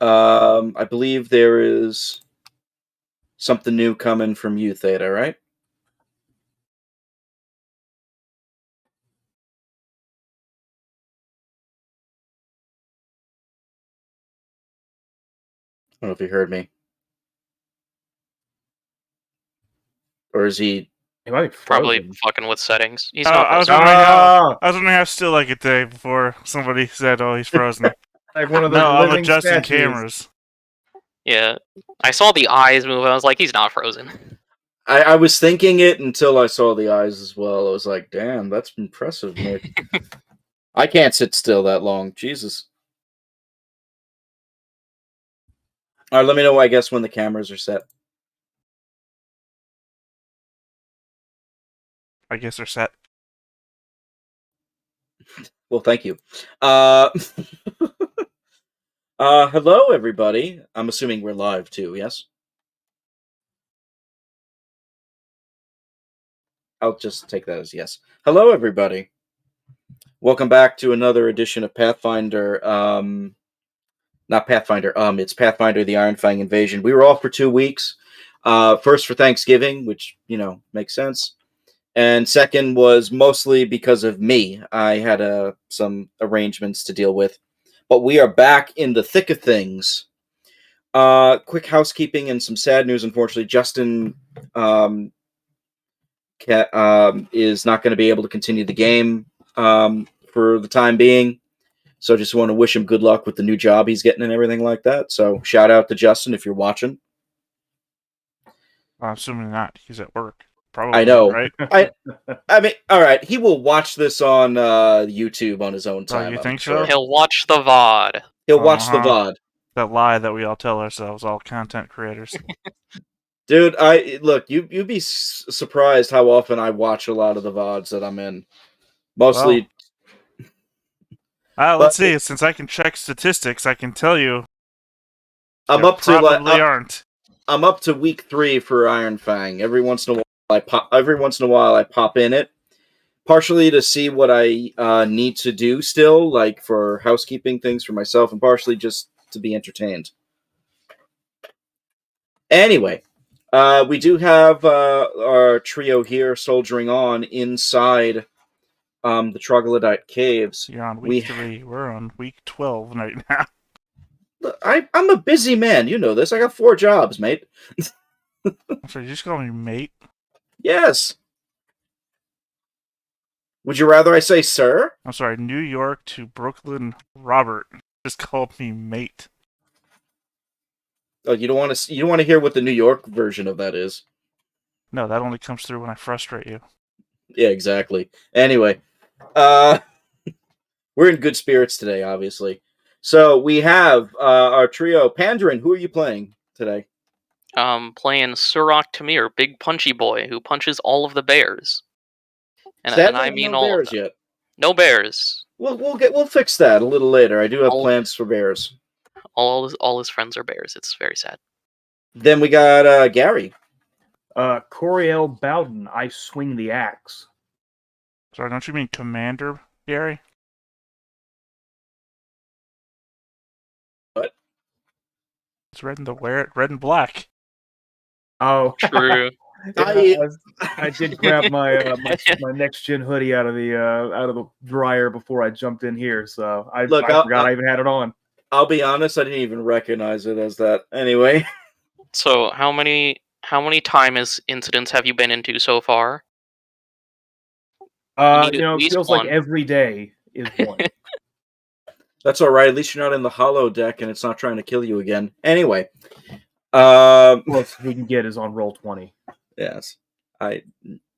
I believe there is something new coming from you, Theta, right? I don't know if you heard me. Or is he... He might be Probably frozen. fucking with settings. He's I not was frozen. wondering Ah! I was wondering how still I could take before somebody said, "Oh, he's frozen." Like one of the No, I'm living adjusting statues. cameras. Yeah. I saw the eyes move. I was like, he's not frozen. I was thinking it until I saw the eyes as well. I was like, damn, that's impressive, Mick. I can't sit still that long. Jesus. All right, let me know, I guess, when the cameras are set. I guess they're set. Well, thank you. Hello, everybody. I'm assuming we're live, too, yes? I'll just take that as yes. Hello, everybody. Welcome back to another edition of Pathfinder. Not Pathfinder. It's Pathfinder: The Ironfang Invasion. We were off for 2 weeks. First for Thanksgiving, which makes sense, and second was mostly because of me. I had some arrangements to deal with, but we are back in the thick of things. Quick housekeeping and some sad news. Unfortunately, Justin is not going to be able to continue the game for the time being. So just want to wish him good luck with the new job he's getting and everything like that. So shout out to Justin if you're watching. I'm assuming not. He's at work. Probably. I know. Right? I mean, all right. He will watch this on YouTube on his own time. you I'm think sure. so? He'll watch the VOD. He'll watch the VOD. That lie that we all tell ourselves, all content creators. Dude, you'd be surprised how often I watch a lot of the VODs that I'm in. Mostly. Let's see. Since I can check statistics, I can tell you. I'm up to week 3 for Ironfang. Every once in a while, I pop in it, partially to see what I need to do still, like for housekeeping things for myself, and partially just to be entertained. Anyway, we do have our trio here soldiering on inside the troglodyte caves. You're on week 3. We're on week 12 right now. I'm a busy man. You know this. I got 4 jobs, mate. I'm sorry, you just call me mate? Yes. Would you rather I say sir? I'm sorry, New York to Brooklyn, Robert just called me mate. Oh, you don't want to hear what the New York version of that is. No, that only comes through when I frustrate you. Yeah, exactly. Anyway, we're in good spirits today, obviously. So we have our trio. Pandaren, who are you playing today? Playing Surok Tamir, big punchy boy who punches all of the bears. And I mean no all bears of them. Yet. No bears. We'll fix that a little later. I do have plans for bears. All his friends are bears. It's very sad. Then we got Gary. Coriel Bowden, I swing the axe. Sorry, don't you mean Commander, Gary? What? It's red and black. Oh, true. I did grab my my next gen hoodie out of the dryer before I jumped in here, so I forgot I even had it on. I'll be honest, I didn't even recognize it as that. Anyway. So how many incidents have you been into so far? It feels like every day is one. That's all right. At least you're not in the hollow deck, and it's not trying to kill you again. Anyway, closest we can get is on Roll20. Yes, I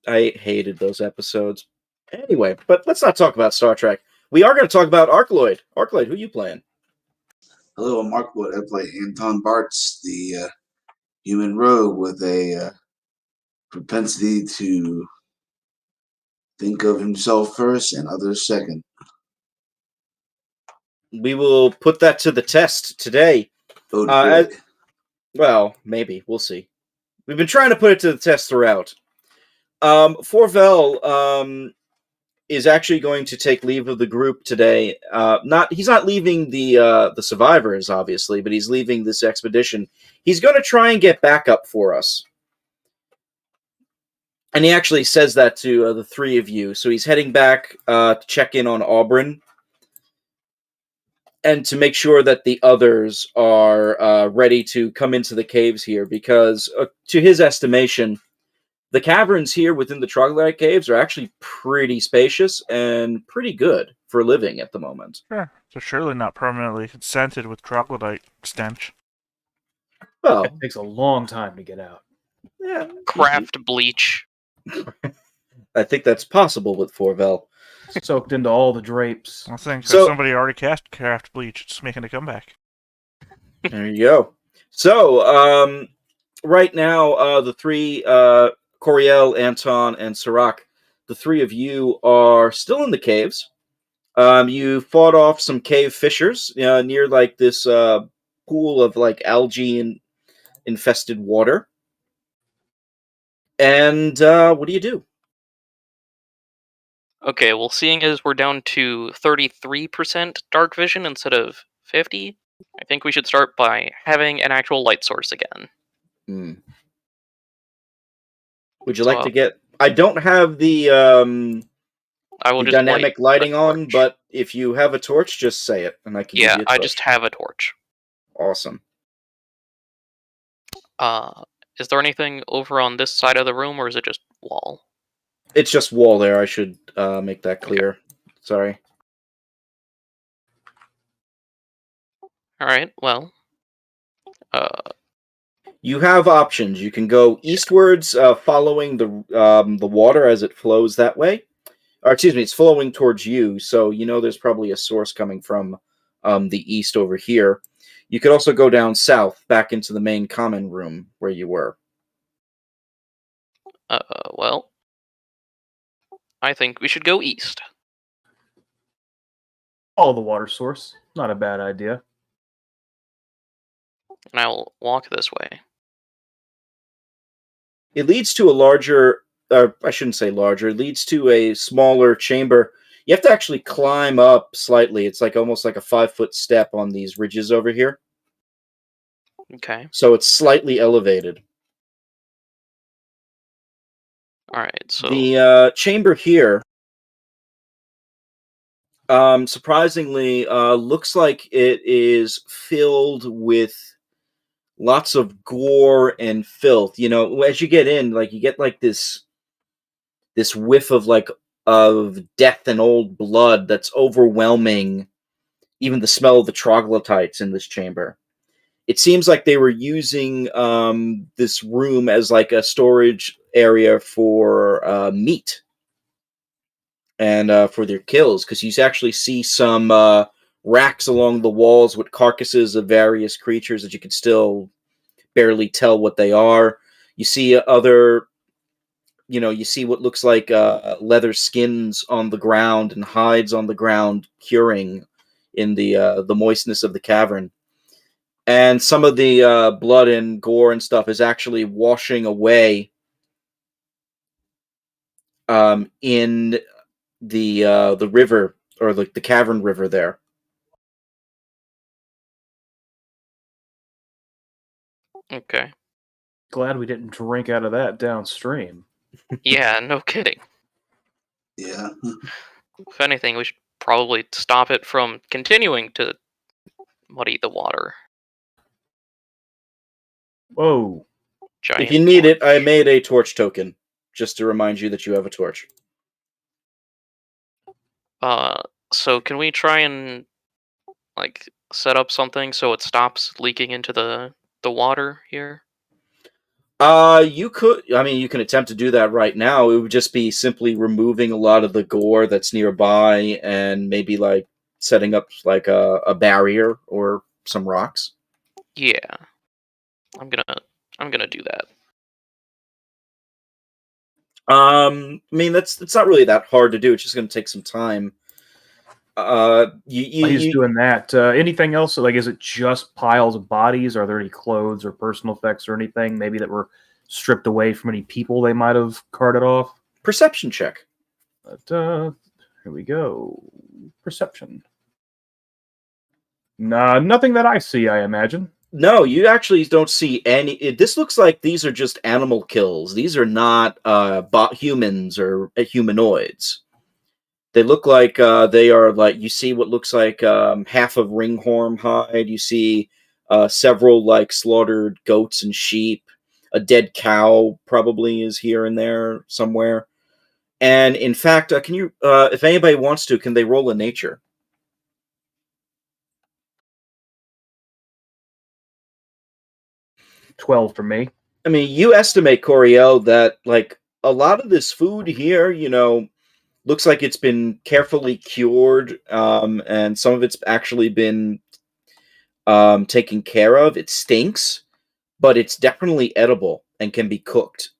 hated those episodes. Anyway, but let's not talk about Star Trek. We are going to talk about Arkloyd. Arkloyd, who you playing? Hello, I'm Arkloyd. I play Anton Bartz, the human rogue with a propensity to think of himself first and others second. We will put that to the test today. Well, maybe. We'll see. We've been trying to put it to the test throughout. Forvel, is actually going to take leave of the group today. He's not leaving the survivors, obviously, but he's leaving this expedition. He's going to try and get backup for us. And he actually says that to the three of you. So he's heading back to check in on Auburn and to make sure that the others are ready to come into the caves here, because to his estimation, the caverns here within the troglodyte caves are actually pretty spacious and pretty good for living at the moment. Sure. So surely not permanently scented with troglodyte stench. Well, It takes a long time to get out. yeah, Craft bleach. I think that's possible with Forvel. Soaked into all the drapes. I think So- somebody already cast craft bleach. It's making a comeback. There you go. So, right now, the three, Coriel, Anton, and Sirach, the three of you are still in the caves. You fought off some cave fishers near like this pool of like algae and infested water. And what do you do? Okay, well, seeing as we're down to 33% dark vision instead of 50, I think we should start by having an actual light source again. Would you So, like to get? I don't have the I will the just dynamic light lighting a on, torch. but if you have a torch, just say it, and I can give Yeah, you a I torch. just have a torch. Awesome. Is there anything over on this side of the room, or is it just wall? It's just wall there. I should make that clear. Okay. Sorry. Alright, well. You have options. You can go eastwards, following the water as it flows that way. Or, excuse me, it's flowing towards you, so you know there's probably a source coming from the east over here. You could also go down south, back into the main common room where you were. Well. I think we should go east. Follow the water source. Not a bad idea. And I'll walk this way. It leads to a larger, I shouldn't say larger, it leads to a smaller chamber. You have to actually climb up slightly. It's like almost like a 5-foot step on these ridges over here. Okay. So it's slightly elevated. Alright, so... The chamber here, surprisingly, looks like it is filled with lots of gore and filth. You know, as you get in, like you get like this whiff of of death and old blood that's overwhelming even the smell of the troglodytes in this chamber. It seems like they were using this room as like a storage area for meat and for their kills, because you actually see some racks along the walls with carcasses of various creatures that you can still barely tell what they are. You see you see what looks like leather skins on the ground and hides on the ground curing in the moistness of the cavern. And some of the blood and gore and stuff is actually washing away in the river, or the cavern river there. Okay. Glad we didn't drink out of that downstream. Yeah, no kidding. Yeah. If anything, we should probably stop it from continuing to muddy the water. Whoa. Giant If you need it, I torch. made a torch token, just to remind you that you have a torch. So can we try and, like, set up something so it stops leaking into the water here? You could. I mean, you can attempt to do that right now. It would just be simply removing a lot of the gore that's nearby, and maybe like setting up like a barrier or some rocks. Yeah. I'm gonna do that. I mean, it's not really that hard to do. It's just going to take some time. He's doing that. Anything else? Like, is it just piles of bodies? Are there any clothes or personal effects or anything maybe that were stripped away from any people they might have carted off? Perception check. But, Here we go. Perception. Nah, nothing that I see, I imagine. No, you actually don't see any. This looks like these are just animal kills. These are not humans or humanoids. They look like they are like, you see what looks like half of ringhorn hide. You see several like slaughtered goats and sheep. A dead cow probably is here and there somewhere. And in fact, can you, if anybody wants to, can they roll a nature? 12 for me. I mean, you estimate, Coriel, that like a lot of this food here, looks like it's been carefully cured, and some of it's actually been taken care of. It stinks, but it's definitely edible and can be cooked.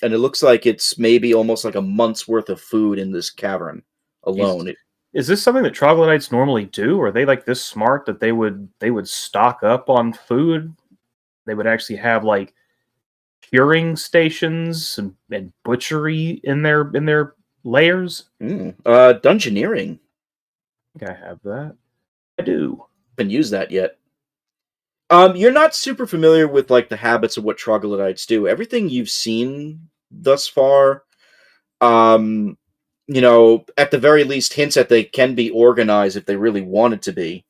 And it looks like it's maybe almost like a month's worth of food in this cavern alone. Is this something that troglodytes normally do? Or are they like this smart that they would stock up on food? They would actually have like curing stations and butchery in their layers. Dungeoneering. I think I have that. I do. Haven't used that yet. You're not super familiar with like the habits of what troglodytes do. Everything you've seen thus far, at the very least hints that they can be organized if they really wanted to be.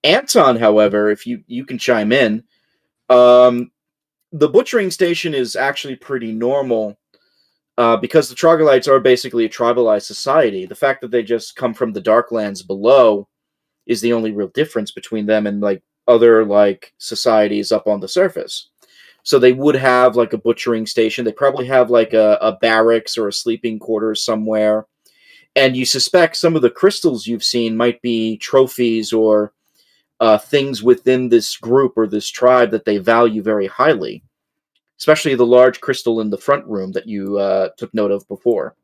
Anton, however, if you can chime in, the butchering station is actually pretty normal because the troglodytes are basically a tribalized society. The fact that they just come from the Darklands below is the only real difference between them and like other like societies up on the surface. So they would have like a butchering station. They probably have like a barracks or a sleeping quarters somewhere. And you suspect some of the crystals you've seen might be trophies or things within this group or this tribe that they value very highly, especially the large crystal in the front room that you took note of before.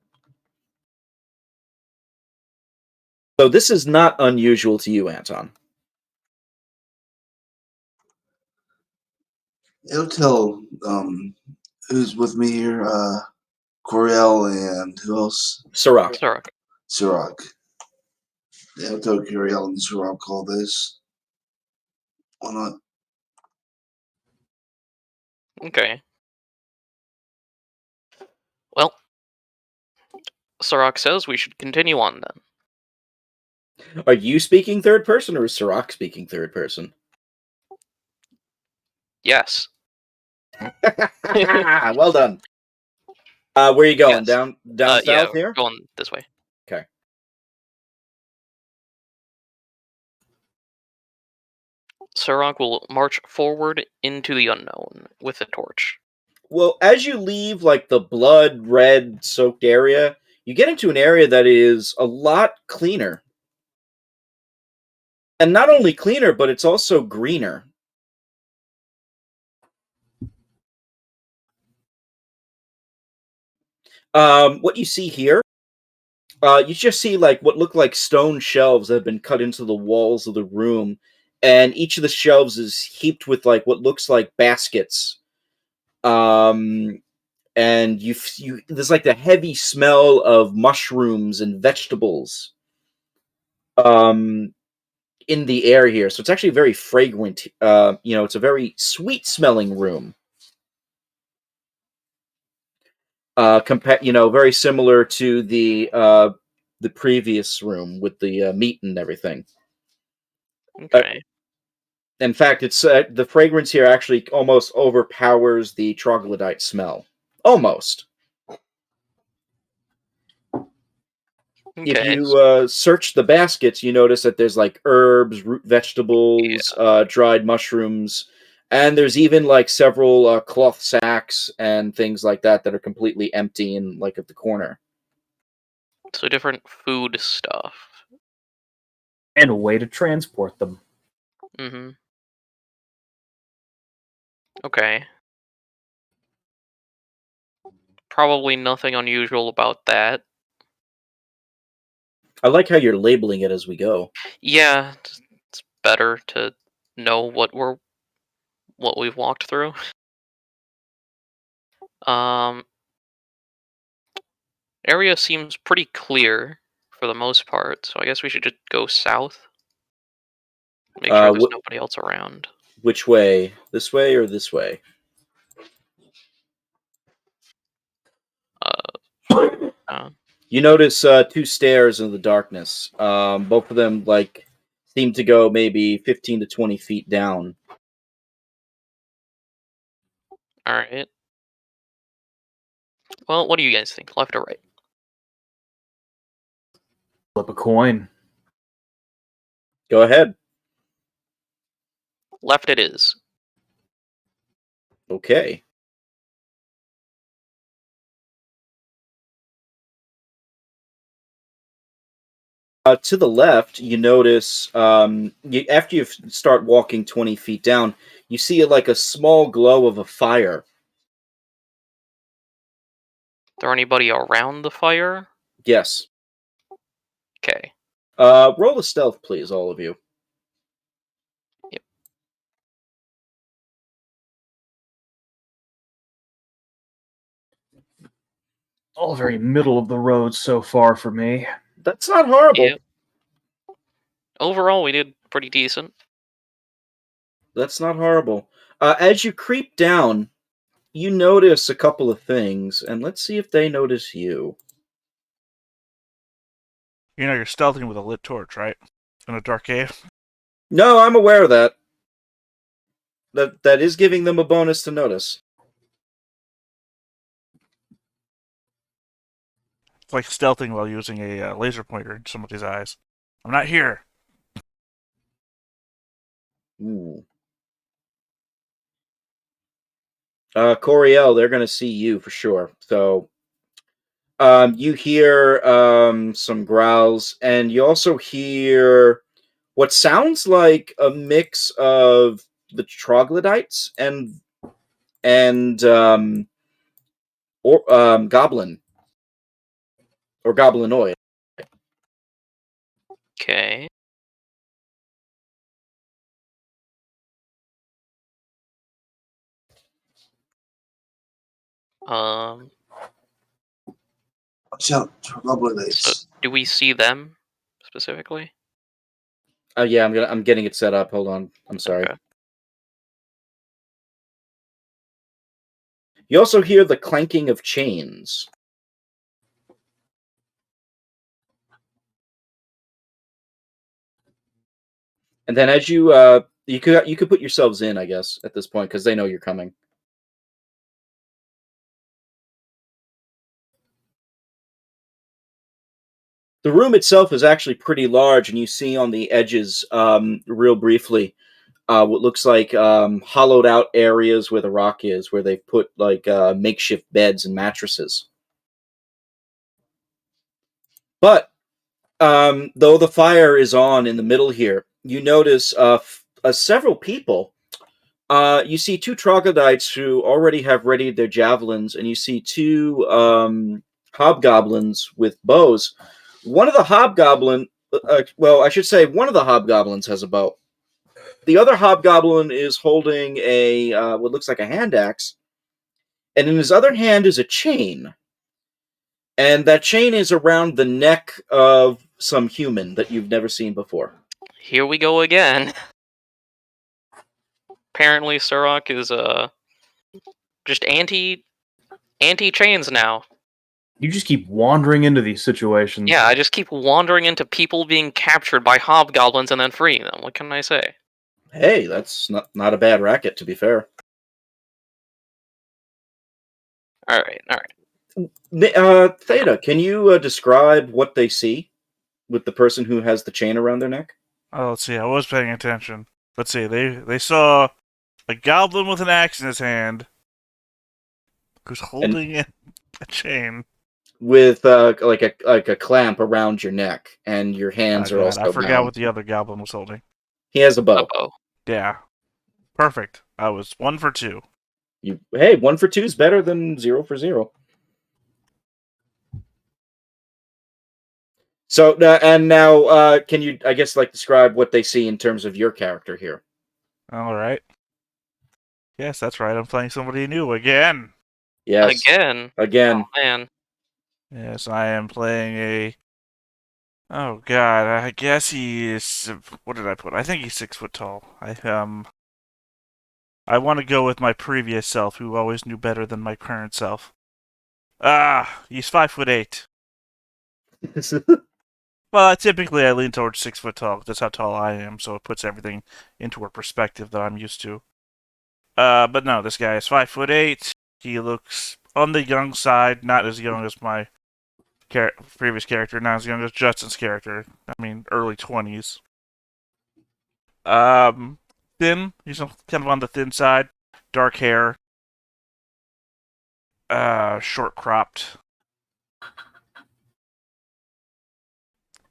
So this is not unusual to you, Anton. It'll tell who's with me here. Coriel and who else? Sirach. Sirach. Yeah, I'll tell Coriel and Sirach all this. Why not? Okay. Well, Sirach says we should continue on then. Are you speaking third person or is Sirach speaking third person? Yes. Well done. Where are you going? Yes. Down south yeah, here? Going this way. Okay. Sirach will march forward into the unknown with a torch. Well, as you leave like the blood red soaked area, you get into an area that is a lot cleaner. And not only cleaner, but it's also greener. What you see here, you just see like what look like stone shelves that have been cut into the walls of the room, and each of the shelves is heaped with like what looks like baskets. And you there's like the heavy smell of mushrooms and vegetables. In the air here, so it's actually very fragrant. It's a very sweet smelling room. Very similar to the previous room with the meat and everything. Okay. In fact, it's the fragrance here actually almost overpowers the troglodyte smell. Almost. Okay. If you search the baskets, you notice that there's like herbs, root vegetables, dried mushrooms, and there's even like several cloth sacks and things like that that are completely empty and like at the corner. So different food stuff. And a way to transport them. Mm-hmm. Okay. Probably nothing unusual about that. I like how you're labeling it as we go. Yeah, it's better to know what we've walked through. Area seems pretty clear for the most part, so I guess we should just go south. Make sure there's nobody else around. Which way? This way or this way? You notice two stairs in the darkness. Both of them seem to go maybe 15 to 20 feet down. All right. Well, what do you guys think? Left or right? Flip a coin. Go ahead. Left it is. Okay. To the left, you notice after you start walking 20 feet down, you see a small glow of a fire. Is there anybody around the fire? Yes. Okay. Roll a stealth, please, all of you. Yep. All very middle of the road so far for me. That's not horrible. Yep. Overall, we did pretty decent. That's not horrible. As you creep down, you notice a couple of things, and let's see if they notice you. You know you're stealthing with a lit torch, right? In a dark cave. No, I'm aware of that. That is giving them a bonus to notice. It's like stealthing while using a laser pointer in somebody's eyes. I'm not here. Ooh. Coriel, they're going to see you for sure. So, you hear some growls, and you also hear what sounds like a mix of the troglodytes and goblin or goblinoid. Okay. Watch out, troglodytes. So do we see them specifically? Yeah, I'm getting it set up. Hold on. I'm sorry. Okay. You also hear the clanking of chains. And then as you could put yourselves in, I guess, at this point, because they know you're coming. The room itself is actually pretty large, and you see on the edges, real briefly, what looks like hollowed out areas where the rock is, where they've put makeshift beds and mattresses. But though the fire is on in the middle here, you notice several people. You see two troglodytes who already have readied their javelins, and you see two hobgoblins with bows. One of the hobgoblin, I should say, one of the hobgoblins has a bow. The other hobgoblin is holding a what looks like a hand axe, and in his other hand is a chain. And that chain is around the neck of some human that you've never seen before. Here we go again. Apparently, Surok is just anti-chains now. You just keep wandering into these situations. Yeah, I just keep wandering into people being captured by hobgoblins and then freeing them. What can I say? Hey, that's not a bad racket, to be fair. All right. Theta, can you describe what they see with the person who has the chain around their neck? Oh, let's see. I was paying attention. Let's see. They saw a goblin with an axe in his hand, who's holding a chain with like a clamp around your neck, and your hands are also. I forgot bound. what the other goblin was holding. He has a bow. Uh-oh. Yeah, perfect. I was 1 for 2. Hey, 1 for 2 is better than 0 for 0. So, and now, can you, I guess, describe what they see in terms of your character here? All right. Yes, that's right. I'm playing somebody new again. Yes. Again. Again. Oh, man. Yes, I am playing a Oh God, I guess he is. What did I put? I think he's 6 foot tall. I want to go with my previous self, who always knew better than my current self. He's 5'8". Well, typically I lean towards 6 foot tall. That's how tall I am, so it puts everything into a perspective that I'm used to. But no, this guy is 5'8". He looks on the young side, not as young as my previous character, not as young as Justin's character. I mean, early 20s. Thin. He's kind of on the thin side. Dark hair. Short cropped.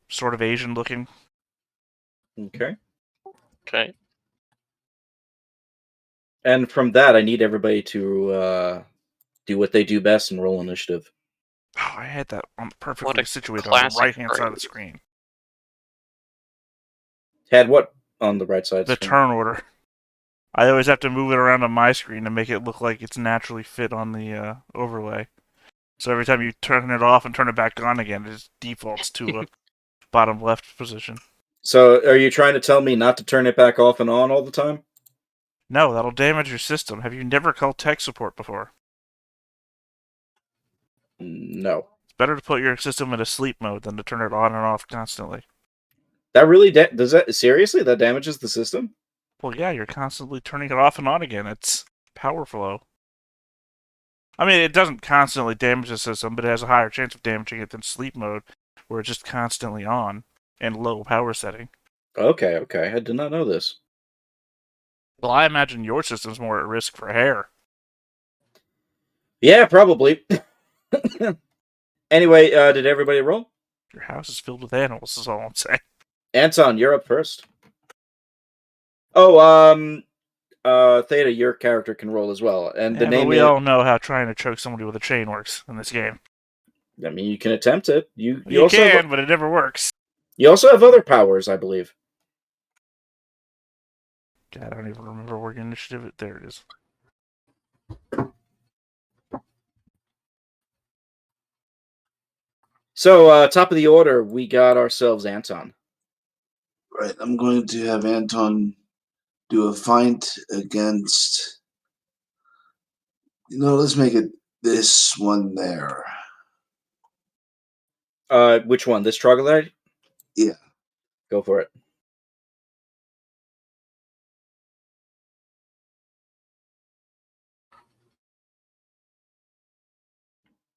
Sort of Asian looking. Okay. Okay. And from that, I need everybody to do what they do best and roll initiative. Oh, I had that perfectly What a situated on the classic right-hand side of the phrase. screen. Had what on the right side? The screen? turn order. I always have to move it around on my screen to make it look like it's naturally fit on the overlay. So every time you turn it off and turn it back on again, it just defaults to a bottom left position. So, are you trying to tell me not to turn it back off and on all the time? No, that'll damage your system. Have you never called tech support before? No. It's better to put your system into sleep mode than to turn it on and off constantly. That really does that seriously? That damages the system? Well, yeah, you're constantly turning it off and on again. It's power flow. I mean, it doesn't constantly damage the system, but it has a higher chance of damaging it than sleep mode, where it's just constantly on and low power setting. Okay. I did not know this. Well, I imagine your system's more at risk for hair. Yeah, probably. Anyway, did everybody roll? Your house is filled with animals, is all I'm saying. Anton, you're up first. Oh, Theta, your character can roll as well. And the Yeah, but name we is... all know how trying to choke somebody with a chain works in this game. I mean, you can attempt it. You also can, but it never works. You also have other powers, I believe. God, I don't even remember where your initiative is. There it is. So, top of the order, we got ourselves Anton. Right, I'm going to have Anton do a fight against. Let's make it this one there. Which one? This troglodyte? Yeah. Go for it.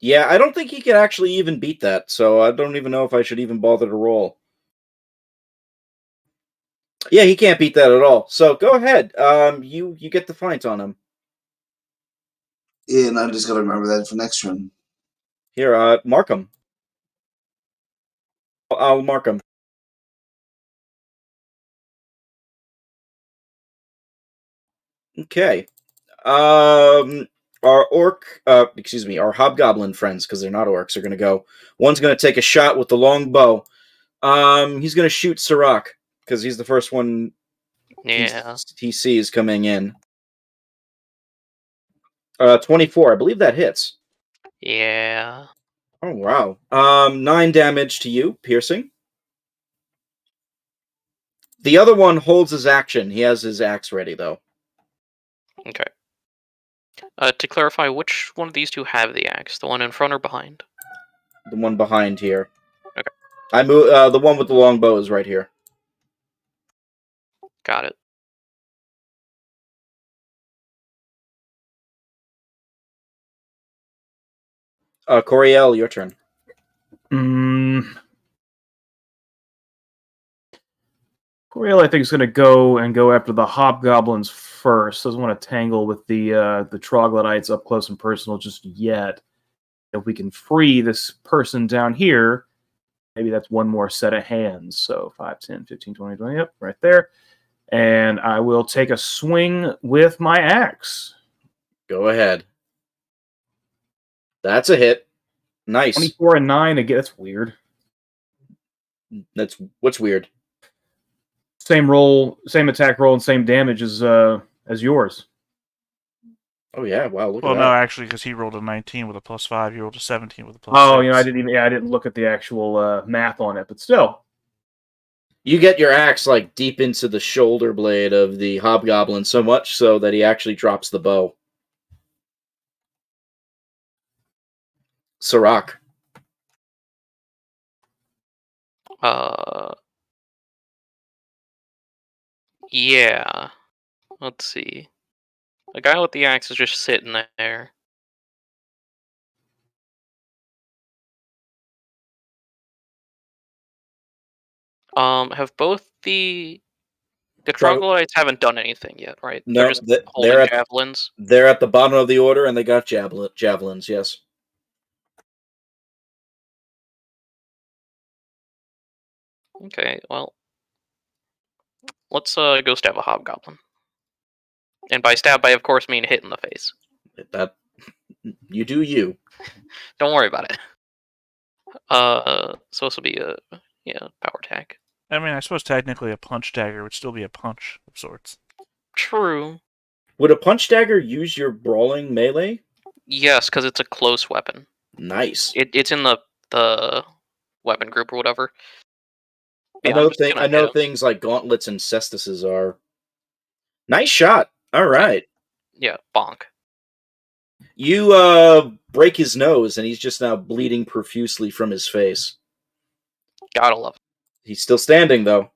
Yeah, I don't think he can actually even beat that, so I don't even know if I should even bother to roll. Yeah, he can't beat that at all. So go ahead. You get the fight on him. Yeah, and I just got to remember that for next run. Here, mark him. I'll mark him. Okay. Our our hobgoblin friends, because they're not orcs, are going to go. One's going to take a shot with the long bow. He's going to shoot Sirach, because he's the first one he sees coming in. 24. I believe that hits. Yeah. Oh, wow. 9 damage to you, piercing. The other one holds his action. He has his axe ready, though. Okay. To clarify, which one of these two have the axe? The one in front or behind? The one behind here. Okay. I move. The one with the long bow is right here. Got it. Coriel, your turn. Coriel, I think, is going to go after the hobgoblins first. Doesn't want to tangle with the troglodytes up close and personal just yet. If we can free this person down here, maybe that's one more set of hands. So 5, 10, 15, 20, 20, yep, right there. And I will take a swing with my axe. Go ahead. That's a hit. Nice. 24 and 9 again. That's weird. What's weird? Same roll, same attack roll, and same damage as yours. Oh yeah, wow, look Well, at no, that. actually, because he rolled a 19 with a +5, he rolled a 17 with a +6. Oh, I didn't look at the actual math on it, but still. You get your axe like deep into the shoulder blade of the hobgoblin, so much so that he actually drops the bow. Sirach. Yeah. Let's see. The guy with the axe is just sitting there. Have both the troglodytes haven't done anything yet, right? They're No, just holding javelins. They're at the bottom of the order, and they got javelins. Yes. Okay, well, let's go stab a hobgoblin. And by stab, I of course mean hit in the face. That you do you. Don't worry about it. So this will be a power attack. I mean, I suppose technically a punch dagger would still be a punch of sorts. True. Would a punch dagger use your brawling melee? Yes, because it's a close weapon. Nice. It's in the weapon group or whatever. I know things like gauntlets and cestises are. Nice shot. All right. Yeah, bonk. You break his nose, and he's just now bleeding profusely from his face. Gotta love it. He's still standing, though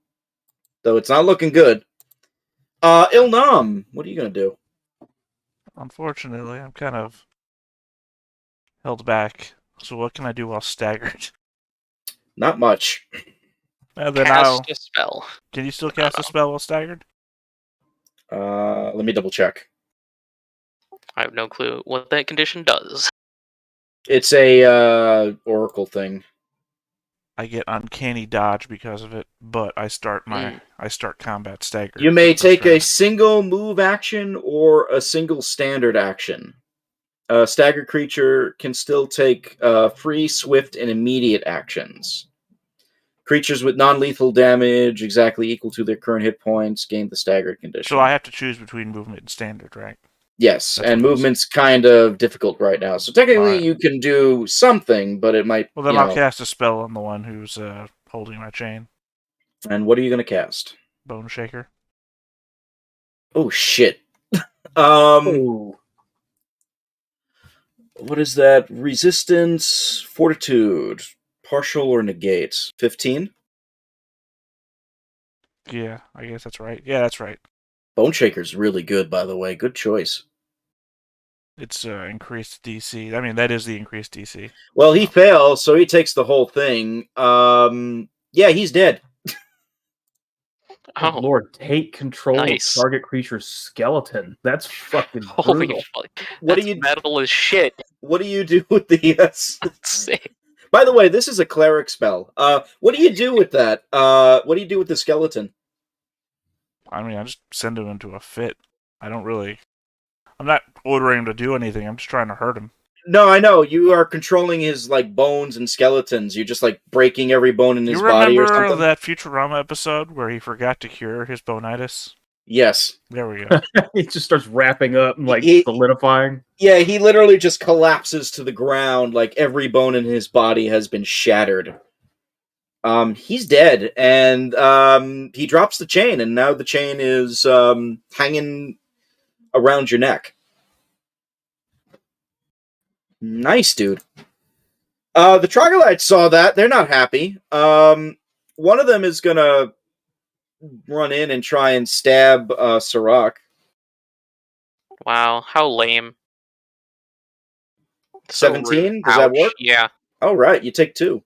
it's not looking good. Ilnam, what are you gonna do? Unfortunately, I'm kind of held back. So what can I do while staggered? Not much. Then cast a spell. Can you still cast a spell while staggered? Let me double check. I have no clue what that condition does. It's a oracle thing. I get uncanny dodge because of it, but I start combat staggered. You may take a single move action or a single standard action. A staggered creature can still take free, swift, and immediate actions. Creatures with non-lethal damage exactly equal to their current hit points gain the staggered condition. So I have to choose between movement and standard, right? Yes, and movement's kind of difficult right now. So technically you can do something, but it might... Well, then I'll cast a spell on the one who's holding my chain. And what are you going to cast? Bone Shaker. Oh, shit. Ooh. What is that? Resistance, fortitude, partial or negate? 15? Yeah, I guess that's right. Yeah, that's right. Bone Shaker's really good, by the way. Good choice. It's increased DC. I mean, that is the increased DC. Well, he fails, so he takes the whole thing. Yeah, he's dead. Oh, Lord, take control of target creature's skeleton. That's fucking brutal. That's metal as shit. What do you do with the... That's sick. By the way, this is a cleric spell. What do you do with that? What do you do with the skeleton? I mean, I just send him into a fit. I'm not ordering him to do anything. I'm just trying to hurt him. No, I know. You are controlling his bones and skeletons. You're just breaking every bone in his body or something. You remember that Futurama episode where he forgot to cure his bonitis? Yes. There we go. He just starts wrapping up and solidifying. Yeah, he literally just collapses to the ground like every bone in his body has been shattered. He's dead, and he drops the chain, and now the chain is hanging around your neck. Nice, dude. The troglodytes saw that. They're not happy. One of them is gonna run in and try and stab Sirach. Wow, how lame. 17? Does that work? Yeah. All right, you take 2.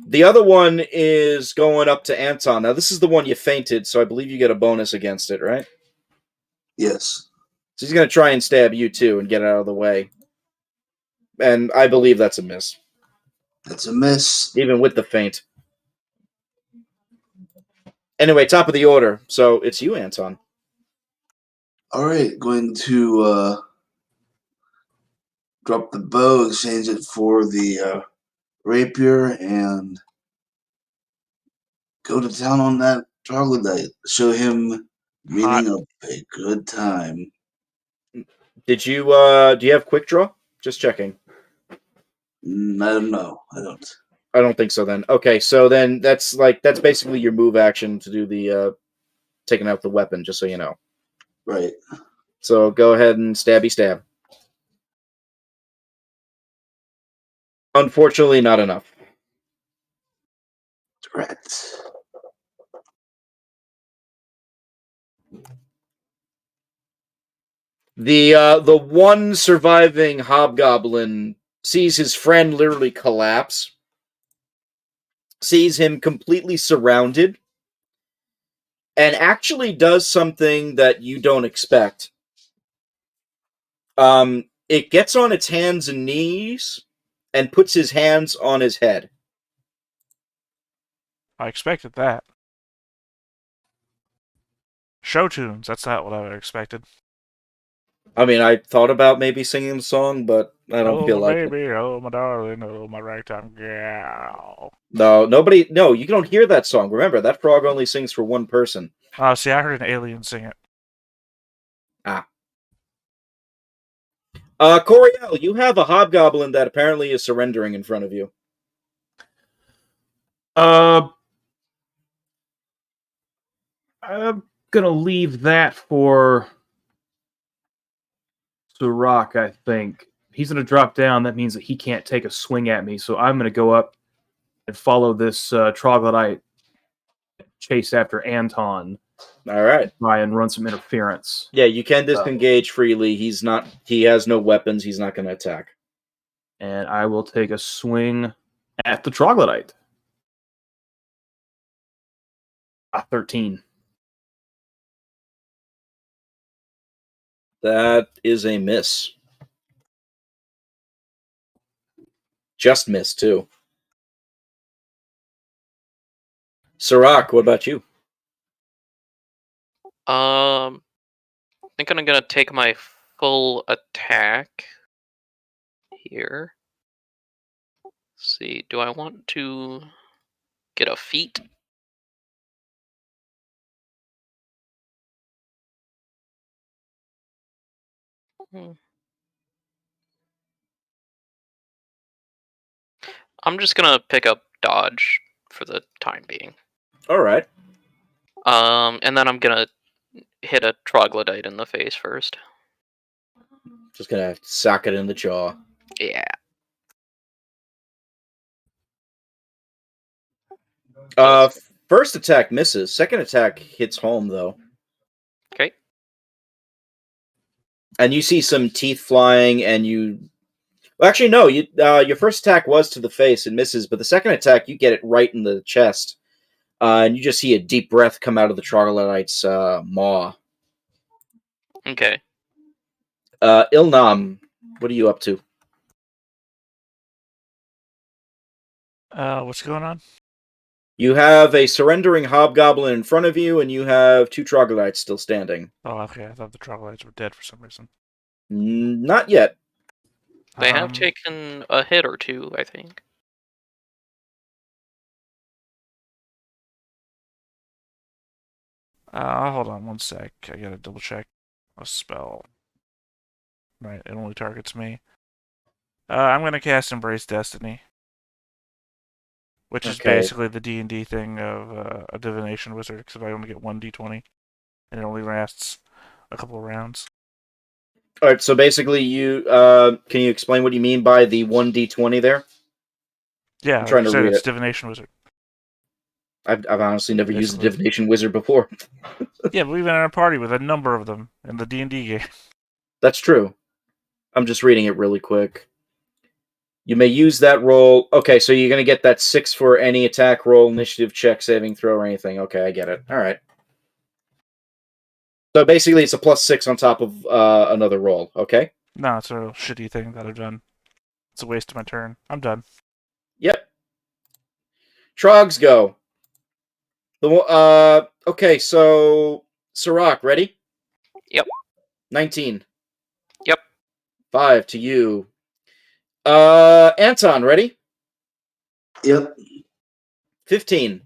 The other one is going up to Anton. Now, this is the one you fainted, so I believe you get a bonus against it, right? Yes. So he's going to try and stab you, too, and get out of the way. And I believe that's a miss. That's a miss. Even with the feint. Anyway, top of the order. So it's you, Anton. All right, going to drop the bow, exchange it for the rapier, and go to town on that troglodyte. Show him Meaning of a good time. Did you do you have quick draw? Just checking. I don't know. I don't. I don't think so then. Okay, so then that's basically your move action to do the taking out the weapon, just so you know. Right. So go ahead and stabby stab. Unfortunately, not enough. Correct. The one surviving hobgoblin sees his friend literally collapse, sees him completely surrounded, and actually does something that you don't expect. It gets on its hands and knees and puts his hands on his head. I expected that. Show tunes. That's not what I would have expected. I mean, I thought about maybe singing the song, but I don't Oh, feel my like it. baby. Oh, my darling. Oh, my ragtime gal. No, you don't hear that song. Remember, that frog only sings for one person. Oh, see, I heard an alien sing it. Coriel, you have a hobgoblin that apparently is surrendering in front of you. I'm gonna leave that for Sirach, I think. He's gonna drop down. That means that he can't take a swing at me. So I'm gonna go up and follow this troglodyte chase after Anton. All right. Try and run some interference. Yeah, you can disengage freely. He has no weapons. He's not going to attack. And I will take a swing at the troglodyte. 13. That is a miss. Just miss, too. Sirach, what about you? I think I'm gonna take my full attack here. Let's see, do I want to get a feat? I'm just gonna pick up dodge for the time being. All right. And then I'm gonna hit a troglodyte in the face first. Just going to sock it in the jaw. Yeah. First attack misses. Second attack hits home, though. Okay. And you see some teeth flying, and you... Well, actually, no. Your first attack was to the face and misses, but the second attack, you get it right in the chest. And you just see a deep breath come out of the troglodyte's maw. Okay. Ilnam, what are you up to? What's going on? You have a surrendering hobgoblin in front of you, and you have two troglodytes still standing. Oh, okay. I thought the troglodytes were dead for some reason. Not yet. They have taken a hit or two, I think. Hold on one sec. I gotta double check a spell. Right, it only targets me. I'm gonna cast Embrace Destiny, which is basically the D&D thing of a Divination Wizard, except I only get 1d20, and it only lasts a couple of rounds. All right, so basically, you can you explain what you mean by the 1d20 there? Yeah, I'm trying to read it's it. Divination Wizard. I've honestly never used a Divination Wizard before. Yeah, but we've been in a party with a number of them in the D&D game. That's true. I'm just reading it really quick. You may use that roll. Okay, so you're going to get that 6 for any attack roll, initiative check, saving throw, or anything. Okay, I get it. All right. So basically, it's a +6 on top of another roll. Okay? No, it's a real shitty thing that I've done. It's a waste of my turn. I'm done. Yep. Trogs go. Okay, so Sirach, ready? Yep. 19. Yep. 5 to you. Anton, ready? Yep. 15.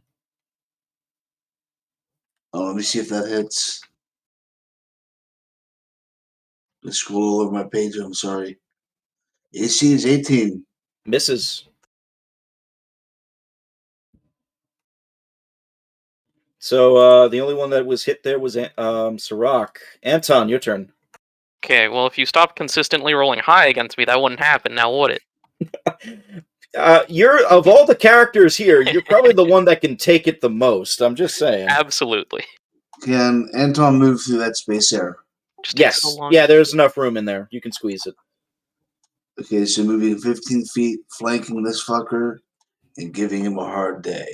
Oh, let me see if that hits. Let's scroll over my page. I'm sorry. AC is 18. Misses. So the only one that was hit there was Sirach. Anton, your turn. Okay, well, if you stopped consistently rolling high against me, that wouldn't happen, now would it? You're of all the characters here, you're probably the one that can take it the most. I'm just saying. Absolutely. Can Anton move through that space there? Just takes so Yes. long. Yeah, there's enough room in there. You can squeeze it. Okay, so moving 15 feet, flanking this fucker, and giving him a hard day.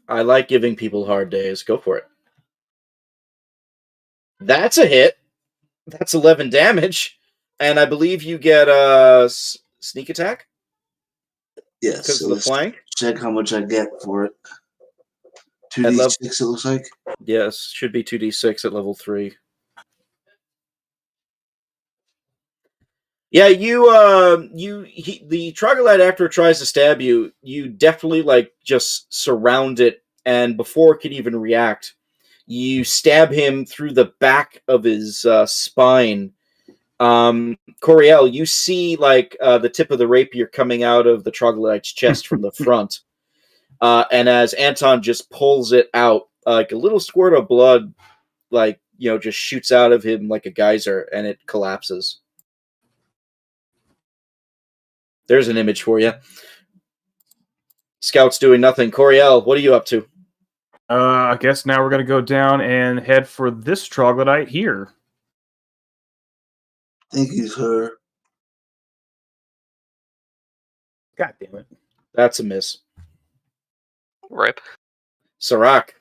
I like giving people hard days. Go for it. That's a hit. That's 11 damage. And I believe you get a sneak attack Yes, because so of the let's flank. check how much I get for it. At 2d6 it looks like. Yes, should be 2d6 at level 3. Yeah, the troglodyte, after it tries to stab you, you definitely just surround it, and before it can even react, you stab him through the back of his spine. Coriel, you see the tip of the rapier coming out of the troglodyte's chest from the front, and as Anton just pulls it out, a little squirt of blood, just shoots out of him like a geyser, and it collapses. There's an image for you. Scout's doing nothing. Coriel, what are you up to? I guess now we're going to go down and head for this troglodyte here. Thank you, sir. God damn it. That's a miss. Rip. Sirach.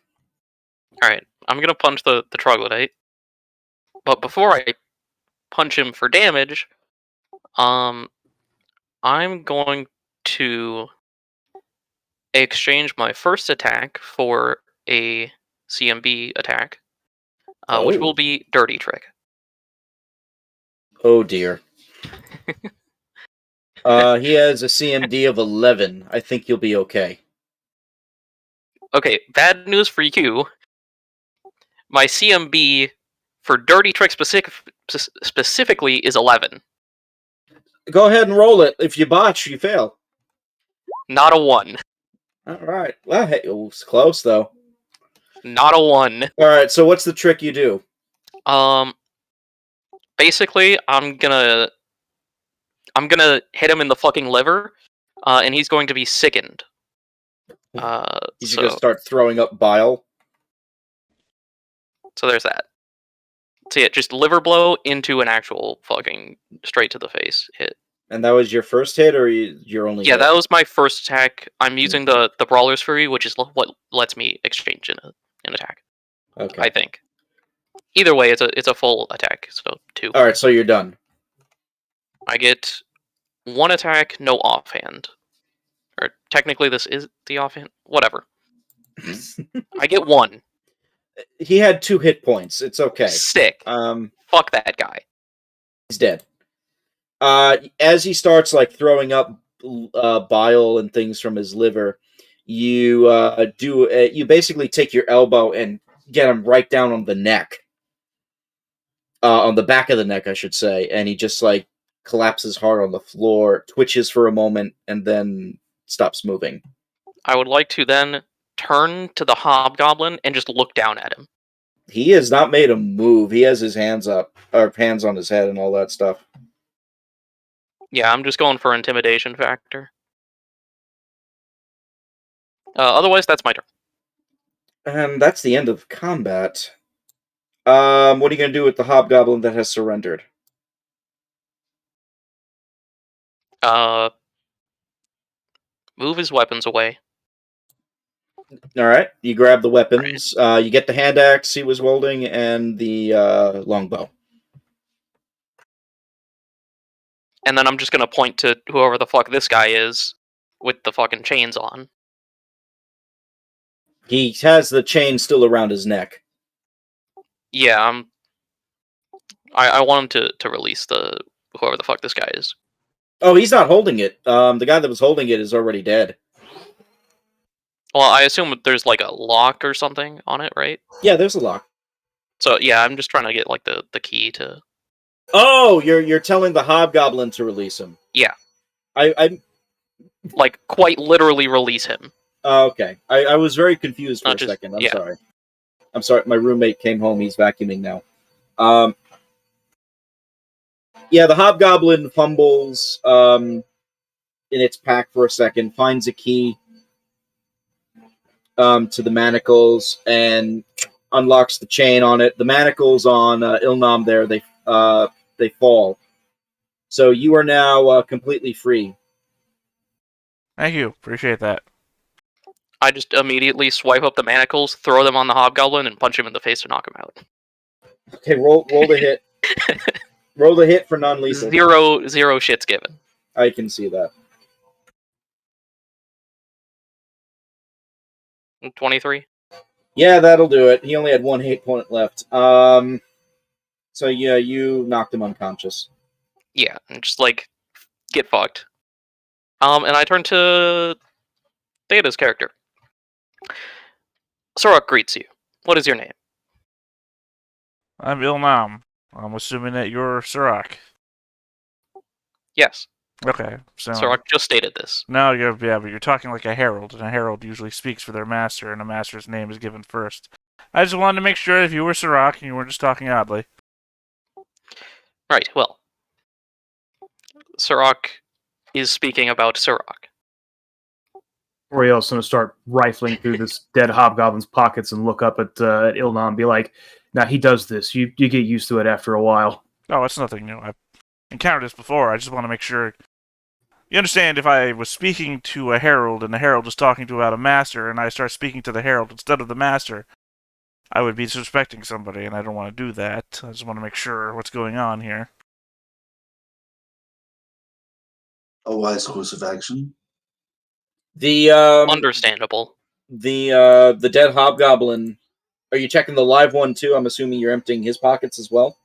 Alright, I'm gonna punch the troglodyte. But before I punch him for damage, I'm going to exchange my first attack for a CMB attack, which will be Dirty Trick. Oh dear. He has a CMD of 11. I think you'll be okay. Okay, bad news for you. My CMB for Dirty Trick specifically is 11. Go ahead and roll it. If you botch, you fail. Not a 1. All right. Well, hey, it was close though. Not a 1. All right. So what's the trick you do? Basically, I'm gonna hit him in the fucking liver, and he's going to be sickened. He's gonna start throwing up bile. So there's that. So yeah, just liver blow into an actual fucking straight to the face hit. And that was your first hit, or your only? Yeah, hit? that was my first attack. I'm using the Brawler's Fury, which is what lets me exchange an attack. Okay. I think. Either way, it's a full attack, so 2. All right, so you're done. I get 1 attack, no offhand. Or technically, this is the offhand. Whatever. I get 1. He had 2 hit points. It's okay. Sick. Fuck that guy. He's dead. As he starts throwing up bile and things from his liver, you you basically take your elbow and get him right down on the neck, on the back of the neck, I should say, and he just collapses hard on the floor, twitches for a moment, and then stops moving. I would like to then turn to the hobgoblin and just look down at him. He has not made a move. He has his hands up, or hands on his head, and all that stuff. Yeah, I'm just going for intimidation factor. Otherwise, that's my turn. And that's the end of combat. What are you going to do with the hobgoblin that has surrendered? Move his weapons away. All right, you grab the weapons. You get the hand axe he was holding and the longbow. And then I'm just gonna point to whoever the fuck this guy is with the fucking chains on. He has the chain still around his neck. Yeah, I want him to release whoever the fuck this guy is. Oh, he's not holding it. The guy that was holding it is already dead. Well, I assume there's a lock or something on it, right? Yeah, there's a lock. So yeah, I'm just trying to get the key to. Oh, you're telling the hobgoblin to release him. Yeah. I Like, quite literally release him. okay. I was very confused for Not a just- second. I'm yeah. sorry. I'm sorry. My roommate came home. He's vacuuming now. Yeah, the hobgoblin fumbles in its pack for a second, finds a key to the manacles, and unlocks the chain on it. The manacles on Ilnam there, they fall. So you are now completely free. Thank you. Appreciate that. I just immediately swipe up the manacles, throw them on the hobgoblin, and punch him in the face to knock him out. Okay, roll the hit. Roll the hit for non-lethal. Zero shits given. I can see that. 23. Yeah, that'll do it. He only had one hit point left. So yeah, you knocked him unconscious. Yeah, and just like get fucked. And I turn to Theda's character. Sorok greets you. What is your name? I'm Ilnam. I'm assuming that you're Surak. Yes, Okay, so Sorok just stated this. but you're talking like a herald, and a herald usually speaks for their master, and a master's name is given first. I just wanted to make sure if you were Surak and you weren't just talking oddly. Right, well. Sorok is speaking about Sorok. Oriel's going to start rifling through this dead hobgoblin's pockets and look up at Ilnam and be like, "Now he does this. You get used to it after a while." Oh, it's nothing new. I've encountered this before. I just want to make sure. You understand, if I was speaking to a herald and the herald was talking to about a master, and I start speaking to the herald instead of the master, I would be disrespecting somebody, and I don't want to do that. I just want to make sure what's going on here. A wise course of action. The Understandable. the dead hobgoblin. Are you checking the live one too? I'm assuming you're emptying his pockets as well.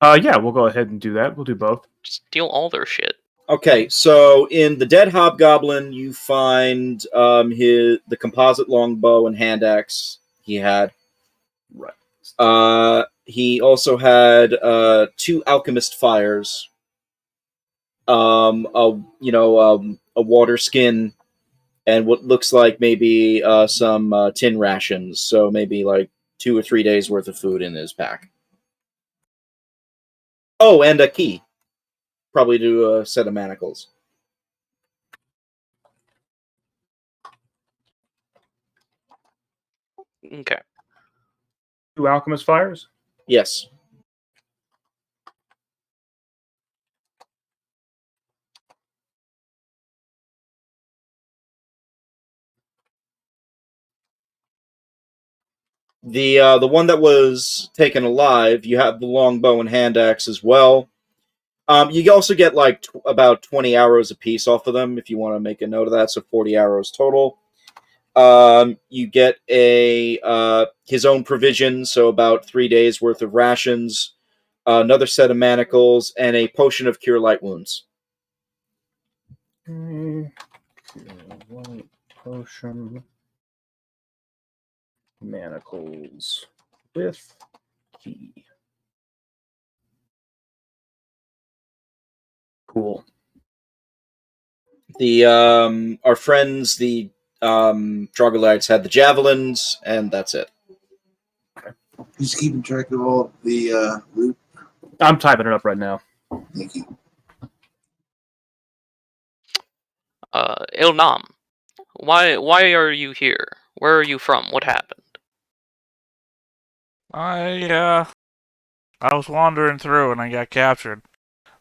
Yeah, we'll go ahead and do that. We'll do both. Steal all their shit. Okay, so in the dead hobgoblin, you find the composite longbow and hand axe he had. Right. He also had 2 alchemist fires. A water skin, and what looks like maybe some tin rations. So maybe like 2 or 3 days worth of food in his pack. Oh, and a key, probably to a set of manacles. Okay. 2 alchemist fires? Yes. The one that was taken alive, you have the longbow and hand axe as well. You also get like about 20 arrows apiece off of them if you want to make a note of that. So 40 arrows total. You get his own provision, so about 3 days worth of rations, another set of manacles, and a potion of cure light wounds. Potion. Manacles with key. Cool. Our friends, the troglodytes, had the javelins, and that's it. Just keeping track of all the loot. I'm typing it up right now. Thank you. Ilnam, why are you here? Where are you from? What happened? I was wandering through and I got captured.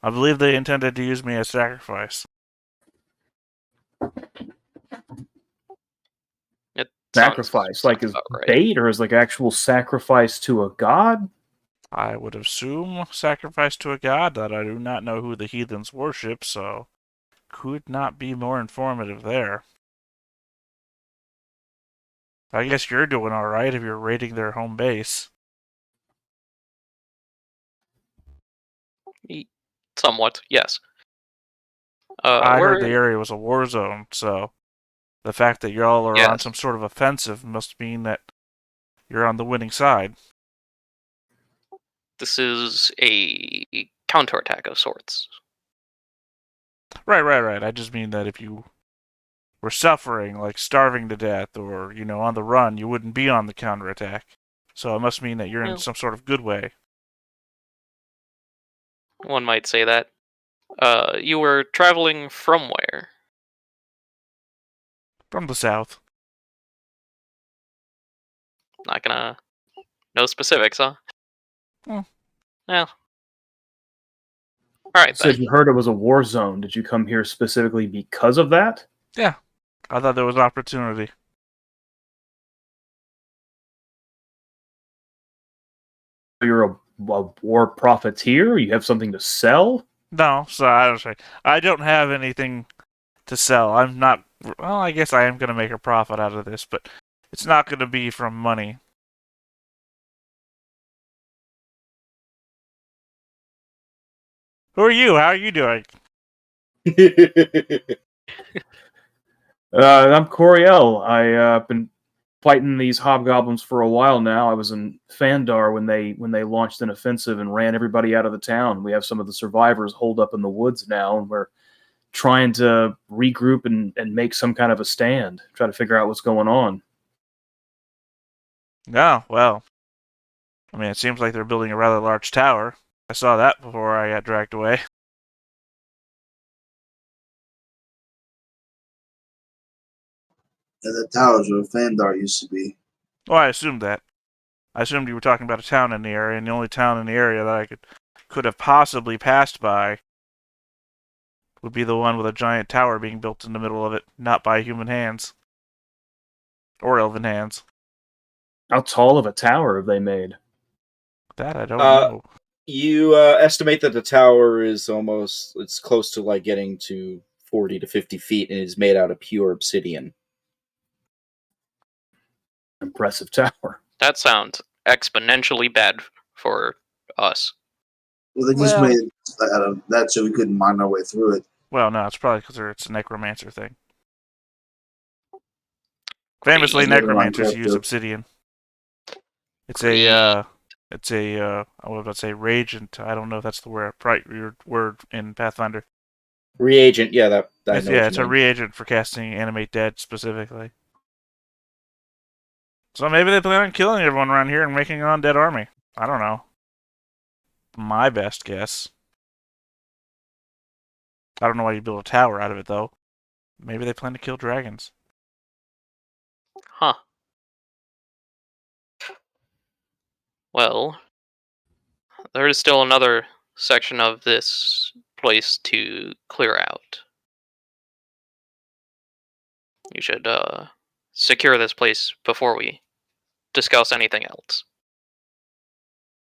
I believe they intended to use me as sacrifice. It Sacrifice, like as sounds about right. bait, or as like actual sacrifice to a god? I would assume sacrifice to a god that I do not know who the heathens worship, so could not be more informative there. I guess you're doing alright if you're raiding their home base. Somewhat, yes. I where... heard the area was a war zone, so the fact that y'all are on some sort of offensive must mean that you're on the winning side. This is a counterattack of sorts. Right. I just mean that if you were suffering, like starving to death, or, on the run, you wouldn't be on the counterattack. So it must mean that you're in Well. some sort of good way. One might say that. You were traveling from where? From the south. Not gonna... No specifics, huh? Hmm. Well. Alright Said then. you heard it was a war zone. Did you come here specifically because of that? Yeah. I thought there was opportunity. You're a war profiteer? You have something to sell? No, so I don't have anything to sell. I'm not. Well, I guess I am going to make a profit out of this, but it's not going to be from money. Who are you? How are you doing? I'm Coriel. I've been fighting these hobgoblins for a while now. I was in Phaendar when they launched an offensive and ran everybody out of the town. We have some of the survivors holed up in the woods now, and we're trying to regroup and make some kind of a stand. Try to figure out what's going on. Oh, well. I mean, it seems like they're building a rather large tower. I saw that before I got dragged away. And the towers where Phaendar used to be. Well, I assumed that. I assumed you were talking about a town in the area, and the only town in the area that I could have possibly passed by would be the one with a giant tower being built in the middle of it, not by human hands. Or elven hands. How tall of a tower have they made? That I don't know. You estimate that the tower is it's close to like getting to 40 to 50 feet and is made out of pure obsidian. Impressive tower. That sounds exponentially bad for us. Well, they just made it out of that so we couldn't mine our way through it. Well, no, it's probably because it's a necromancer thing. Famously, Great. necromancers Minecraft use joke. obsidian. It's Great. I was about to say reagent. I don't know if that's the word in Pathfinder. Reagent, yeah, that I know what It's you a mean. reagent for casting Animate Dead specifically. So maybe they plan on killing everyone around here and making an undead army. I don't know. My best guess. I don't know why you build a tower out of it, though. Maybe they plan to kill dragons. Huh. Well, there is still another section of this place to clear out. You should secure this place before we discuss anything else.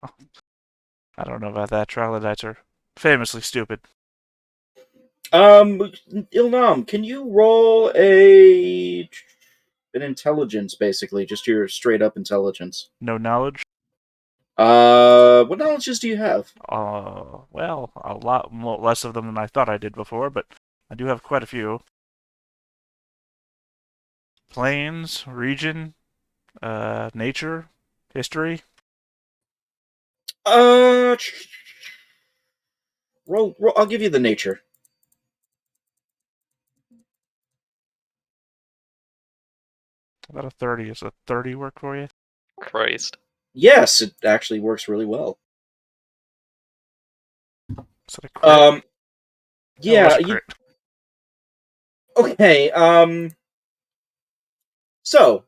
I don't know about that. Troglodytes are famously stupid. Ilnam, can you roll an intelligence, basically, just your straight up intelligence? No knowledge? What knowledges do you have? Well, a lot less of them than I thought I did before, but I do have quite a few. Plains, region, nature, history. Roll, I'll give you the nature. About a 30. Is a 30 work for you? Christ. Yes, it actually works really well. Is that a crit? That was Yeah, a crit. okay, so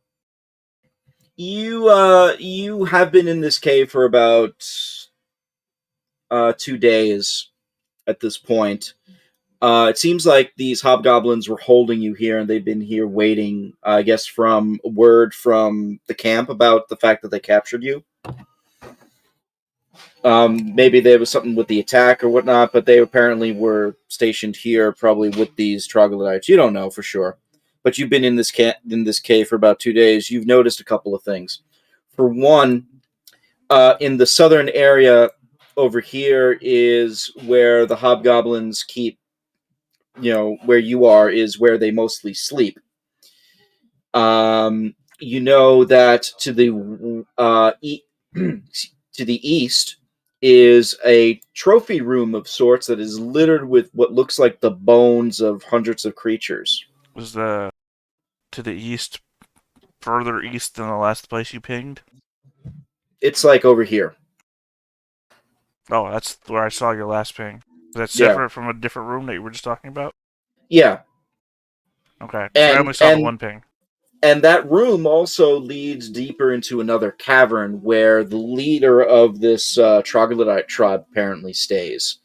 you have been in this cave for about 2 days at this point. It seems like these hobgoblins were holding you here, and they've been here waiting, I guess, from word from the camp about the fact that they captured you. Maybe there was something with the attack or whatnot, but they apparently were stationed here, probably with these troglodytes. You don't know for sure, but you've been in this cave for about 2 days. You've noticed a couple of things. For one, in the southern area over here is where the hobgoblins keep. Where you are is where they mostly sleep. You know that to the to the east is a trophy room of sorts that is littered with what looks like the bones of hundreds of creatures. Was the to the east, further east than the last place you pinged? It's like over here. Oh, that's where I saw your last ping. Is that Yeah. separate from a different room that you were just talking about? Yeah. Okay, so I only saw the one ping. And that room also leads deeper into another cavern where the leader of this troglodyte tribe apparently stays.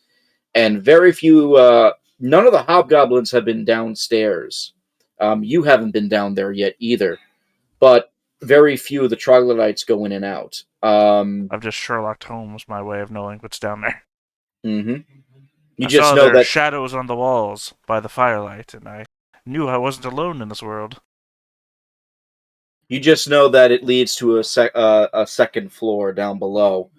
And very few, none of the hobgoblins have been downstairs. You haven't been down there yet either. But very few of the troglodytes go in and out. I've just Sherlock Holmes my way of knowing what's down there. Mm-hmm. You I just saw know their that shadows on the walls by the firelight, and I knew I wasn't alone in this world. you just know that it leads to a second floor down below.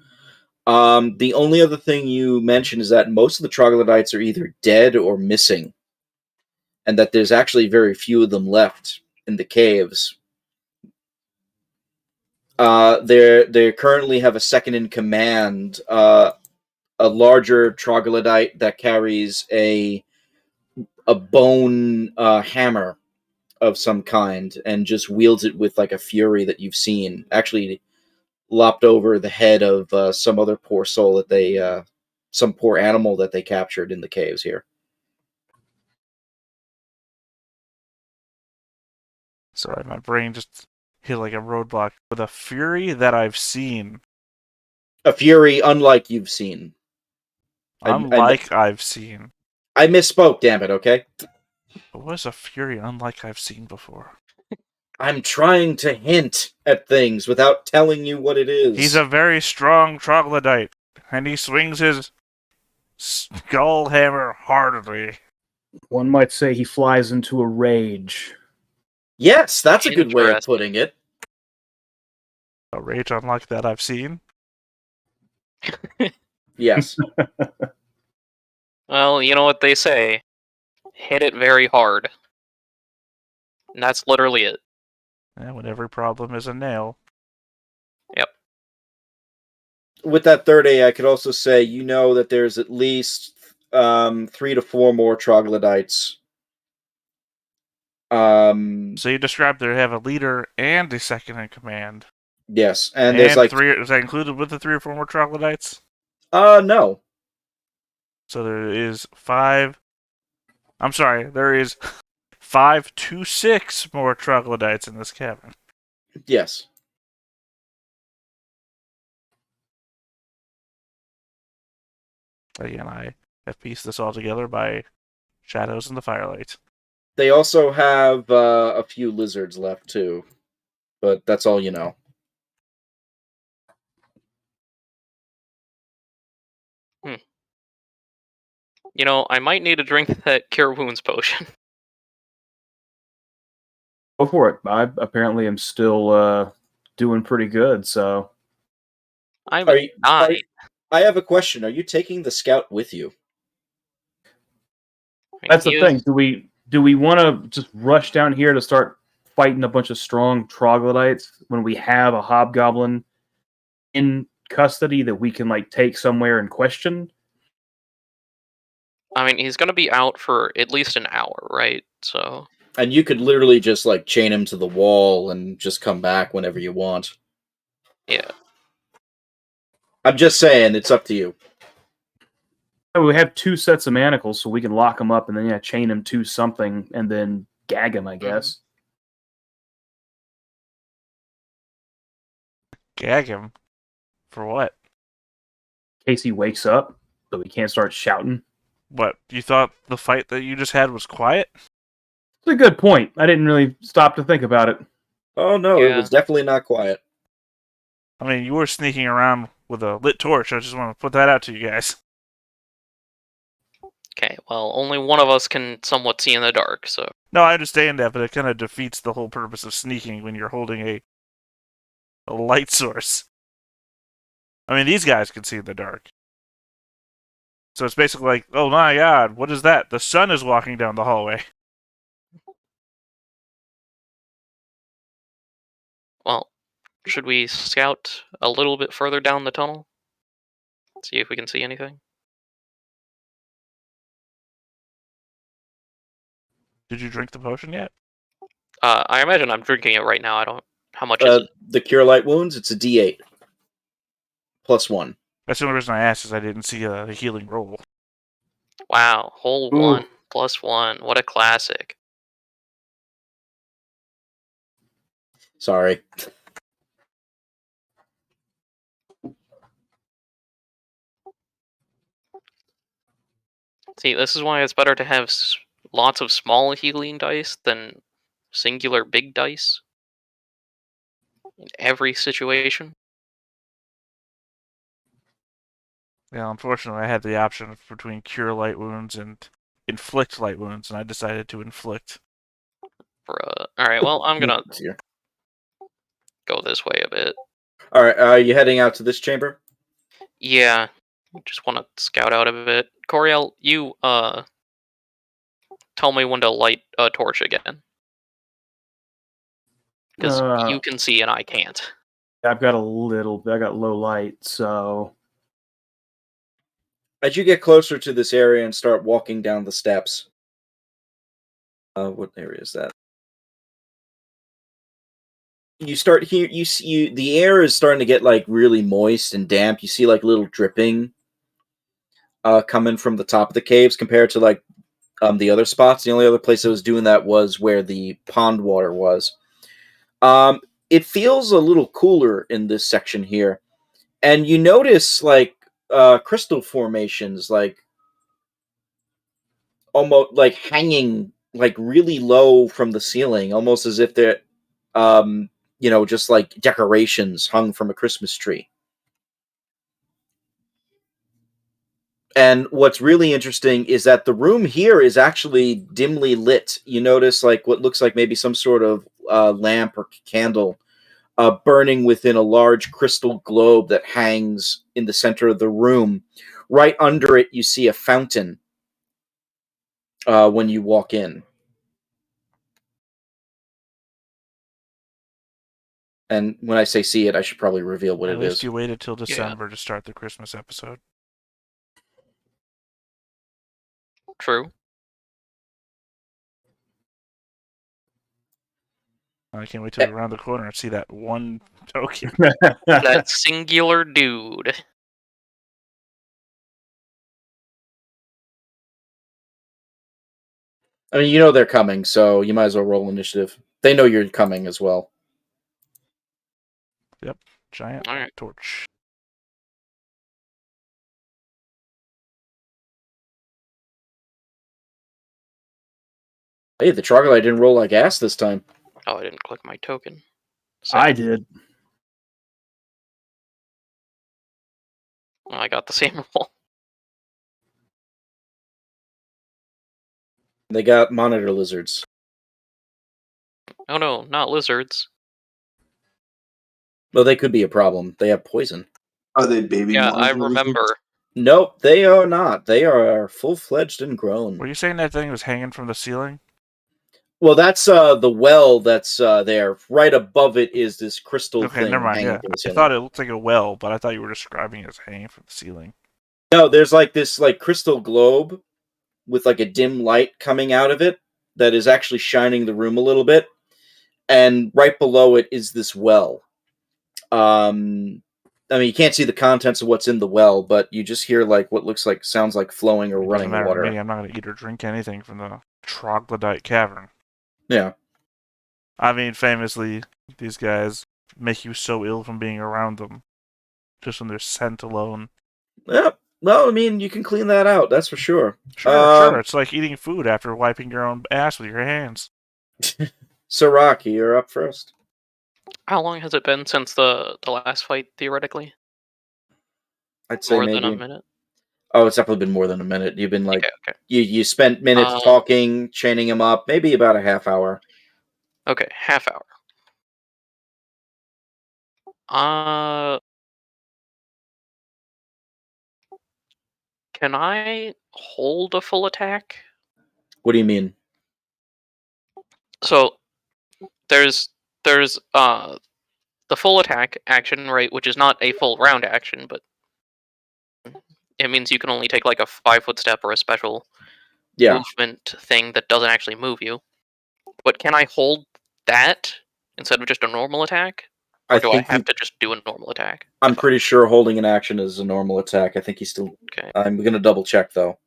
The only other thing you mentioned is that most of the troglodytes are either dead or missing, and that there's actually very few of them left in the caves. They currently have a second in command, a larger troglodyte that carries a bone hammer of some kind and just wields it with like a fury that you've seen. Actually, lopped over the head of some other poor soul that they, some poor animal that they captured in the caves here. Sorry, my brain just hit like a roadblock. With a fury that I've seen. A fury unlike you've seen. Unlike I've seen. I misspoke, damn it, okay? What was a fury unlike I've seen before? I'm trying to hint at things without telling you what it is. He's a very strong troglodyte, and he swings his skull hammer heartily. One might say he flies into a rage. Yes, that's a good way of putting it. A rage unlike that I've seen? Yes. Well, you know what they say. Hit it very hard. And that's literally it. Yeah, when every problem is a nail. Yep. With that third A, I could also say you know that there's at least 3 to 4 more troglodytes. So you described they have a leader and a second in command. Yes, and there's like 3. Is that included with the 3 or 4 more troglodytes? No. So there is 5. I'm sorry, there is 5 to 6 more troglodytes in this cabin. Yes. Again, I have pieced this all together by shadows in the firelight. They also have a few lizards left too, but that's all you know. You know, I might need to drink that Cure Wounds potion. Go for it. I apparently am still doing pretty good, so... I'm at 9. I have a question. Are you taking the scout with you? That's the thing. Do we want to just rush down here to start fighting a bunch of strong troglodytes when we have a hobgoblin in custody that we can like take somewhere and question? I mean, he's going to be out for at least an hour, right? So. And you could literally just like chain him to the wall and just come back whenever you want. Yeah. I'm just saying, it's up to you. We have 2 sets of manacles, so we can lock him up and then chain him to something and then gag him, I guess. Gag him? For what? In case he wakes up, so we can't start shouting. What, you thought the fight that you just had was quiet? It's a good point. I didn't really stop to think about it. Oh no, Yeah. It was definitely not quiet. I mean, you were sneaking around with a lit torch. I just want to put that out to you guys. Okay, well, only one of us can somewhat see in the dark, so. No, I understand that, but it kind of defeats the whole purpose of sneaking when you're holding a light source. I mean, these guys can see in the dark. So it's basically like, oh my god, what is that? The sun is walking down the hallway. Well, should we scout a little bit further down the tunnel? See if we can see anything. Did you drink the potion yet? I imagine I'm drinking it right now. I don't. How much is it? The Cure Light Wounds, it's a D8. +1. That's the only reason I asked is I didn't see a healing roll. Wow, whole Ooh. 1 +1. What a classic. Sorry. See, this is why it's better to have lots of small healing dice than singular big dice in every situation. Yeah, unfortunately, I had the option between cure light wounds and inflict light wounds, and I decided to inflict. Bruh. Alright, well, I'm gonna Here. go this way a bit. Alright, are you heading out to this chamber? Yeah, just want to scout out a bit. Coriel, you, tell me when to light a torch again. Because you can see and I can't. I've got I got low light, so As you get closer to this area and start walking down the steps, what area is that? You start here. You see, the air is starting to get like really moist and damp. You see like little dripping, coming from the top of the caves compared to like the other spots. The only other place that was doing that was where the pond water was. It feels a little cooler in this section here, and you notice like crystal formations, like almost like hanging like really low from the ceiling, almost as if they're just like decorations hung from a Christmas tree. And what's really interesting is that the room here is actually dimly lit. You notice like what looks like maybe some sort of lamp or candle burning within a large crystal globe that hangs in the center of the room. Right under it, you see a fountain when you walk in. And when I say see it, I should probably reveal what At it least is. you waited till December to start the Christmas episode. True. I can't wait till we're around the corner and see that one token. That singular dude. I mean, you know they're coming, so you might as well roll initiative. They know you're coming as well. Yep, giant All right. torch. Hey, the troglodyte didn't roll like ass this time. Oh, I didn't click my token. I did. Oh, I got the same roll. They got monitor lizards. Oh no, not lizards. Well, they could be a problem. They have poison. Are they baby Yeah, I monitor lizards? remember. Nope, they are not. They are full-fledged and grown. Were you saying that thing was hanging from the ceiling? Well, that's the well that's there. Right above it is this crystal Okay, thing never mind. hanging Yeah, from the I ceiling. thought it looked like a well, but I thought you were describing it as hanging from the ceiling. No, there's like this like crystal globe with like a dim light coming out of it that is actually shining the room a little bit. And right below it is this well. I mean, you can't see the contents of what's in the well, but you just hear like what sounds like flowing or It doesn't running matter water. to me. I'm not going to eat or drink anything from the troglodyte cavern. Yeah. I mean, famously, these guys make you so ill from being around them, just from their scent alone. Yep. Well, I mean, you can clean that out. That's for sure. Sure. It's like eating food after wiping your own ass with your hands. Saraki, you're up first. How long has it been since the last fight, theoretically? I'd say More maybe than a minute? Oh, it's definitely been more than a minute. You've been like Okay. you spent minutes talking, chaining him up, maybe about a half hour. Okay, half hour. Can I hold a full attack? What do you mean? So there's the full attack action, right, which is not a full round action, but it means you can only take like a 5-foot step or a special Yeah, movement thing that doesn't actually move you. But can I hold that instead of just a normal attack? Or I do I think have to just do a normal attack? I'm pretty sure holding an action is a normal attack. I think he's still. Okay. I'm gonna double check though.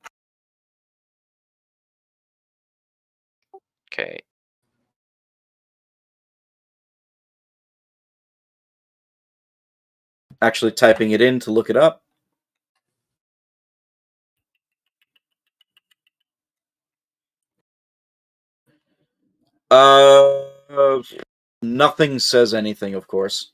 Okay. Actually, typing it in to look it up. Nothing says anything, of course.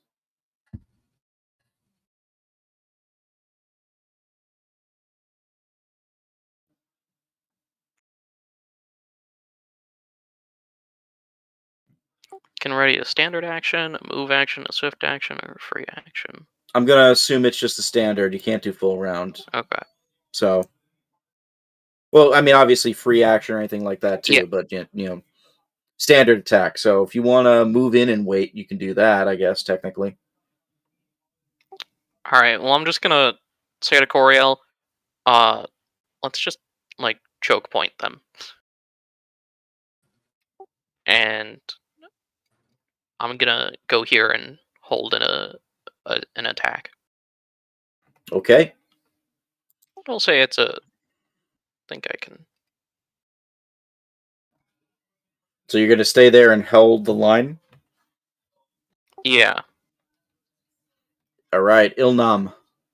Can ready a standard action, a move action, a swift action, or a free action. I'm gonna assume it's just a standard. You can't do full round. Okay. So, well, I mean, obviously free action or anything like that too, Yeah. but standard attack. So if you want to move in and wait, you can do that, I guess, technically. Alright, well I'm just gonna say to Coriel, let's just like choke point them. And I'm gonna go here and hold an attack. Okay. I'll say it's a. Think I can. So you're going to stay there and hold the line? Yeah. All right, Ilnam.